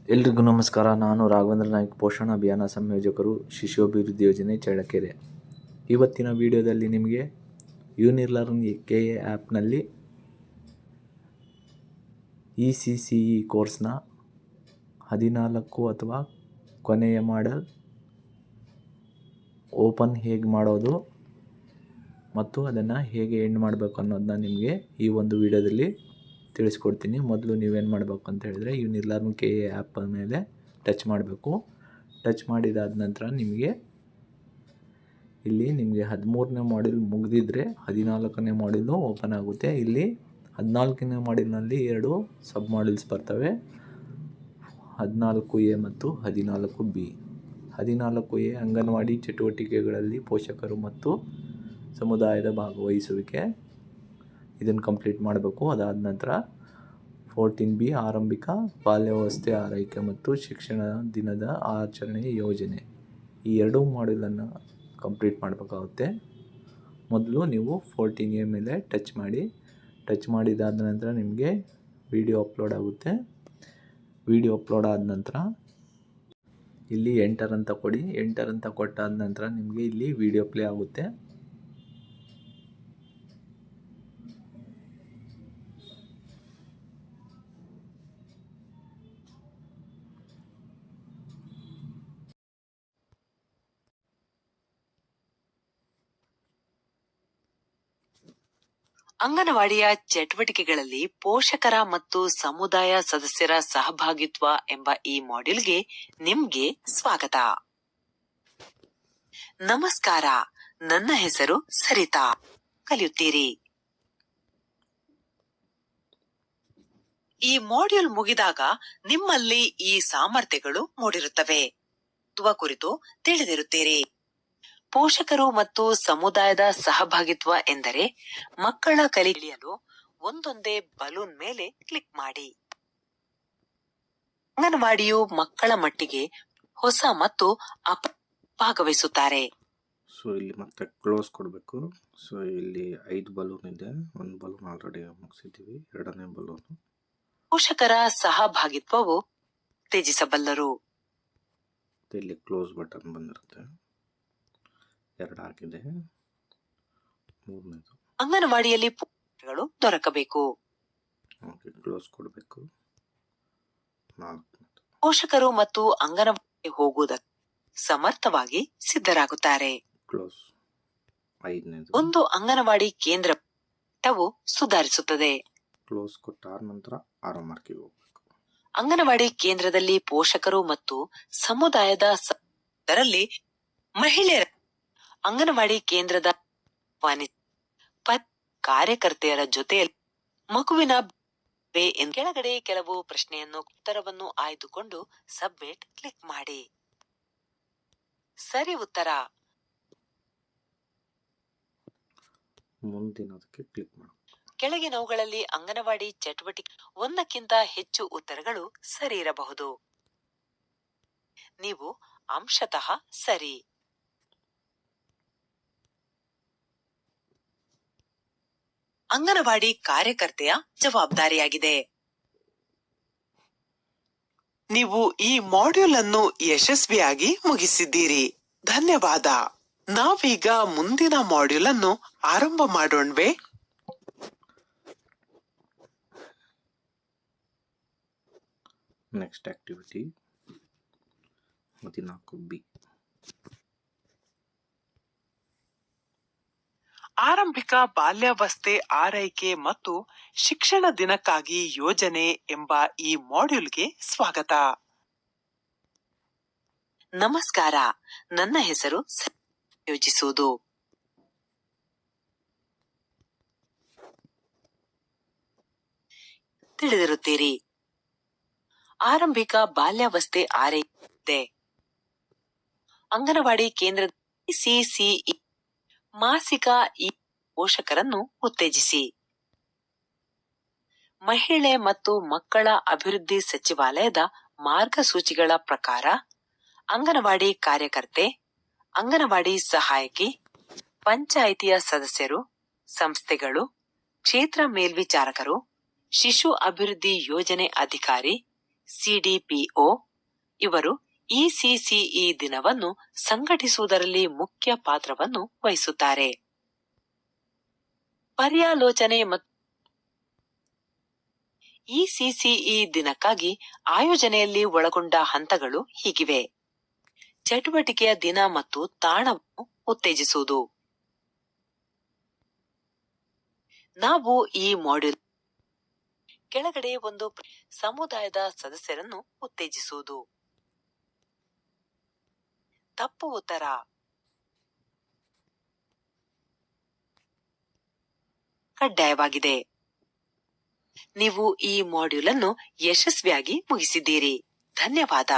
ಎಲ್ರಿಗೂ ನಮಸ್ಕಾರ. ನಾನು ರಾಘವೇಂದ್ರ ನಾಯ್ಕ್, ಪೋಷಣ ಅಭಿಯಾನ ಸಂಯೋಜಕರು, ಶಿಶು ಯೋಜನೆ, ಚಳ್ಳಕೆರೆ. ಇವತ್ತಿನ ವಿಡಿಯೋದಲ್ಲಿ ನಿಮಗೆ ಯೂನಿಲರ್ನ್ KA ಆ್ಯಪ್ನಲ್ಲಿ ECCE ಕೋರ್ಸ್ನ 14 ಅಥವಾ ಕೊನೆಯ ಮಾಡೆಲ್ ಓಪನ್ ಹೇಗೆ ಮಾಡೋದು ಮತ್ತು ಅದನ್ನು ಹೇಗೆ ಎಂಡ್ ಮಾಡಬೇಕು ಅನ್ನೋದನ್ನ ನಿಮಗೆ ಈ ಒಂದು ವಿಡಿಯೋದಲ್ಲಿ ತಿಳಿಸ್ಕೊಡ್ತೀನಿ. ಮೊದಲು ನೀವೇನು ಮಾಡಬೇಕು ಅಂತ ಹೇಳಿದರೆ ಯೂನಿಲರ್ನ್ KA ಆ್ಯಪ್ ಮೇಲೆ ಟಚ್ ಮಾಡಬೇಕು. ಟಚ್ ಮಾಡಿದಾದ ನಂತರ ನಿಮಗೆ ಇಲ್ಲಿ ನಿಮಗೆ 13ನೇ ಮಾಡ್ಯೂಲ್ ಮುಗಿದಿದ್ರೆ 14ನೇ ಮಾಡ್ಯೂಲು ಓಪನ್ ಆಗುತ್ತೆ. ಇಲ್ಲಿ 14ನೇ ಮಾಡ್ಯೂಲ್ನಲ್ಲಿ 2 ಸಬ್ ಮಾಡ್ಯೂಲ್ಸ್ ಬರ್ತವೆ, 14A ಮತ್ತು 14B. 14A ಅಂಗನವಾಡಿ ಚಟುವಟಿಕೆಗಳಲ್ಲಿ ಪೋಷಕರು ಮತ್ತು ಸಮುದಾಯದ ಭಾಗವಹಿಸುವಿಕೆ, ಇದನ್ನು ಕಂಪ್ಲೀಟ್ ಮಾಡಬೇಕು. ಅದಾದ ನಂತರ 14B ಆರಂಭಿಕ ಬಾಲ್ಯಾವಸ್ಥೆ ಆರೈಕೆ ಮತ್ತು ಶಿಕ್ಷಣ ದಿನದ ಆಚರಣೆ ಯೋಜನೆ, ಈ 2 ಮಾಡ್ಯೂಲನ್ನು ಕಂಪ್ಲೀಟ್ ಮಾಡಬೇಕಾಗುತ್ತೆ. ಮೊದಲು ನೀವು 14A ಮೇಲೆ ಟಚ್ ಮಾಡಿ. ಟಚ್ ಮಾಡಿದಾದ ನಂತರ ನಿಮಗೆ ವಿಡಿಯೋ ಅಪ್ಲೋಡ್ ಆಗುತ್ತೆ. ವಿಡಿಯೋ ಅಪ್ಲೋಡ್ ಆದ ನಂತರ ಇಲ್ಲಿ ಎಂಟರ್ ಅಂತ ಕೊಡಿ. ಎಂಟರ್ ಅಂತ ಕೊಟ್ಟಾದ ನಂತರ ನಿಮಗೆ ಇಲ್ಲಿ ವಿಡಿಯೋ ಪ್ಲೇ ಆಗುತ್ತೆ. ಅಂಗನವಾಡಿಯ ಚಟುವಟಿಕೆಗಳಲ್ಲಿ ಪೋಷಕರ ಮತ್ತು ಸಮುದಾಯ ಸದಸ್ಯರ ಸಹಭಾಗಿತ್ವ ಎಂಬ ಈ ಮಾಡ್ಯೂಲ್ಗೆ ನಿಮ್ಗೆ ಸ್ವಾಗತ. ನಮಸ್ಕಾರ, ನನ್ನ ಹೆಸರು ಸರಿತಾ. ಕಲಿಯುತ್ತೀರಿ. ಈ ಮಾಡ್ಯೂಲ್ ಮುಗಿದಾಗ ನಿಮ್ಮಲ್ಲಿ ಈ ಸಾಮರ್ಥ್ಯಗಳು ಮೂಡಿರುತ್ತವೆ. ಕುರಿತು ತಿಳಿದಿರುತ್ತೀರಿ. ಪೋಷಕರು ಮತ್ತು ಸಮುದಾಯದ ಸಹಭಾಗಿತ್ವ ಎಂದರೆ ಮಕ್ಕಳ ಕಲಿಯಲು ಒಂದೊಂದೇ ಬಲೂನ್ ಮೇಲೆ ಕ್ಲಿಕ್ ಮಾಡಿ. ಅಂಗನವಾಡಿಯು ಮಕ್ಕಳ ಮಟ್ಟಿಗೆ ಹೊಸ ಮತ್ತು ಭಾಗವಹಿಸುತ್ತಾರೆ. ಸೊ ಇಲ್ಲಿ ಮತ್ತೆ ಕ್ಲೋಸ್ ಕೊಡಬೇಕು. ಸೊ ಇಲ್ಲಿ 5 ಬಲೂನ್ ಇದೆ. 1 ಬಲೂನ್ ಆಲ್ರೆಡಿ ಮುಗಿಸಿದ್ದೀವಿ. 2ನೇ ಬಲೂನ್. ಪೋಷಕರ ಸಹಭಾಗಿತ್ವವು ಉತ್ತೇಜಿಸಬಲ್ಲರು. ಇಲ್ಲಿ ಕ್ಲೋಸ್ ಬಟನ್ ಬಂದಿರುತ್ತೆ. 2 ಆಗಿದೆ. 3ನೇದು. ಅಂಗನವಾಡಿಯಲ್ಲಿ ಪೋಷಕರುಗಳು ದೊರಕಬೇಕು. ಕ್ಲೋಸ್ ಕೊಡಬೇಕು. 4ನೇದು. ಪೋಷಕರು ಮತ್ತು ಅಂಗನವಾಡಿಗೆ ಹೋಗುವುದಕ್ಕೆ ಸಮರ್ಥವಾಗಿ ಸಿದ್ಧರಾಗುತ್ತಾರೆ. ಕ್ಲೋಸ್. 5ನೇದು. ಒಂದು ಅಂಗನವಾಡಿ ಕೇಂದ್ರವು ಸುಧಾರಿಸುತ್ತದೆ. ಕ್ಲೋಸ್ ಕೊಟ್ಟಾದ ನಂತರ ಆರೋ ಮಾರ್ಕಿಗೆ ಹೋಗ್ಬೇಕು. ಅಂಗನವಾಡಿ ಕೇಂದ್ರದಲ್ಲಿ ಪೋಷಕರು ಮತ್ತು ಸಮುದಾಯದ ಇದರಲ್ಲಿ ಮಹಿಳೆಯರ ಅಂಗನವಾಡಿ ಕೇಂದ್ರದ ಕಾರ್ಯಕರ್ತೆಯರ ಜೊತೆಯಲ್ಲಿ ಮಗುವಿನ ಕೆಳಗಡೆ ಕೆಲವು ಪ್ರಶ್ನೆಯನ್ನು ಉತ್ತರವನ್ನು ಆಯ್ದುಕೊಂಡು ಸಬ್ಮಿಟ್ ಕ್ಲಿಕ್ ಮಾಡಿ. ಸರಿ ಉತ್ತರ. ಮುಂದಿನದಕ್ಕೆ ಕ್ಲಿಕ್ ಮಾಡಿ. ಕೆಳಗಿನವುಗಳಲ್ಲಿ ಅಂಗನವಾಡಿ ಚಟುವಟಿಕೆ ಒಂದಕ್ಕಿಂತ ಹೆಚ್ಚು ಉತ್ತರಗಳು ಸರಿ ಇರಬಹುದು. ನೀವು ಅಂಶತಃ ಸರಿ. ಅಂಗನವಾಡಿ ಕಾರ್ಯಕರ್ತೆಯ ಜವಾಬ್ದಾರಿಯಾಗಿದೆ. ನೀವು ಈ ಮಾಡ್ಯೂಲ್ ಅನ್ನು ಯಶಸ್ವಿಯಾಗಿ ಮುಗಿಸಿದ್ದೀರಿ. ಧನ್ಯವಾದ. ನಾವೀಗ ಮುಂದಿನ ಮಾಡ್ಯೂಲ್ ಅನ್ನು ಆರಂಭ ಮಾಡೋಣವೇ? Next activity 14B. ಆರಂಭಿಕ ಬಾಲ್ಯಾವಸ್ಥೆ ಆರೈಕೆ ಮತ್ತು ಶಿಕ್ಷಣ ದಿನಕ್ಕಾಗಿ ಯೋಜನೆ ಎಂಬ ಈ ಮಾಡ್ಯೂಲ್ಗೆ ಸ್ವಾಗತ. ನಮಸ್ಕಾರ, ನನ್ನ ಹೆಸರು ಯೋಜಿಸುವುದು. ತಿಳಿದಿರುತ್ತೀರಿ. ಆರಂಭಿಕ ಬಾಲ್ಯಾವಸ್ಥೆ ಆರೈಕೆ ಅಂಗನವಾಡಿ ಕೇಂದ್ರದ ECCE ಮಾಸಿಕ ಪೋಷಕರನ್ನು ಉತ್ತೇಜಿಸಿ. ಮಹಿಳೆ ಮತ್ತು ಮಕ್ಕಳ ಅಭಿವೃದ್ಧಿ ಸಚಿವಾಲಯದ ಮಾರ್ಗಸೂಚಿಗಳ ಪ್ರಕಾರ ಅಂಗನವಾಡಿ ಕಾರ್ಯಕರ್ತೆ, ಅಂಗನವಾಡಿ ಸಹಾಯಕಿ, ಪಂಚಾಯಿತಿಯ ಸದಸ್ಯರು, ಸಂಸ್ಥೆಗಳು, ಕ್ಷೇತ್ರ ಮೇಲ್ವಿಚಾರಕರು, ಶಿಶು ಅಭಿವೃದ್ಧಿ ಯೋಜನೆ ಅಧಿಕಾರಿ, ಸಿಡಿಪಿಒ ಇವರು ಇಸಿಸಿಇ ದಿನವನ್ನು ಸಂಘಟಿಸುವುದರಲ್ಲಿ ಮುಖ್ಯ ಪಾತ್ರವನ್ನು ವಹಿಸುತ್ತಾರೆ. ಪರ್ಯಾಲೋಚನೆ ಮತ್ತು ಇಸಿಸಿಇ ದಿನಕ್ಕಾಗಿ ಆಯೋಜನೆಯಲ್ಲಿ ಒಳಗೊಂಡ ಹಂತಗಳು ಹೀಗಿವೆ. ಚಟುವಟಿಕೆಯ ದಿನ ಮತ್ತು ತಾಣವನ್ನು ಉತ್ತೇಜಿಸುವುದು. ನಾವು ಈ ಮಾಡ್ಯೂಲ್ ಕೆಳಗಡೆ ಒಂದು ಸಮುದಾಯದ ಸದಸ್ಯರನ್ನು ಉತ್ತೇಜಿಸುವುದು. ತಪ್ಪು ಉತ್ತರ. ಕಡ್ಡಾಯವಾಗಿದೆ. ನೀವು ಈ ಮಾಡ್ಯೂಲ್ ಅನ್ನು ಯಶಸ್ವಿಯಾಗಿ ಮುಗಿಸಿದ್ದೀರಿ. ಧನ್ಯವಾದ.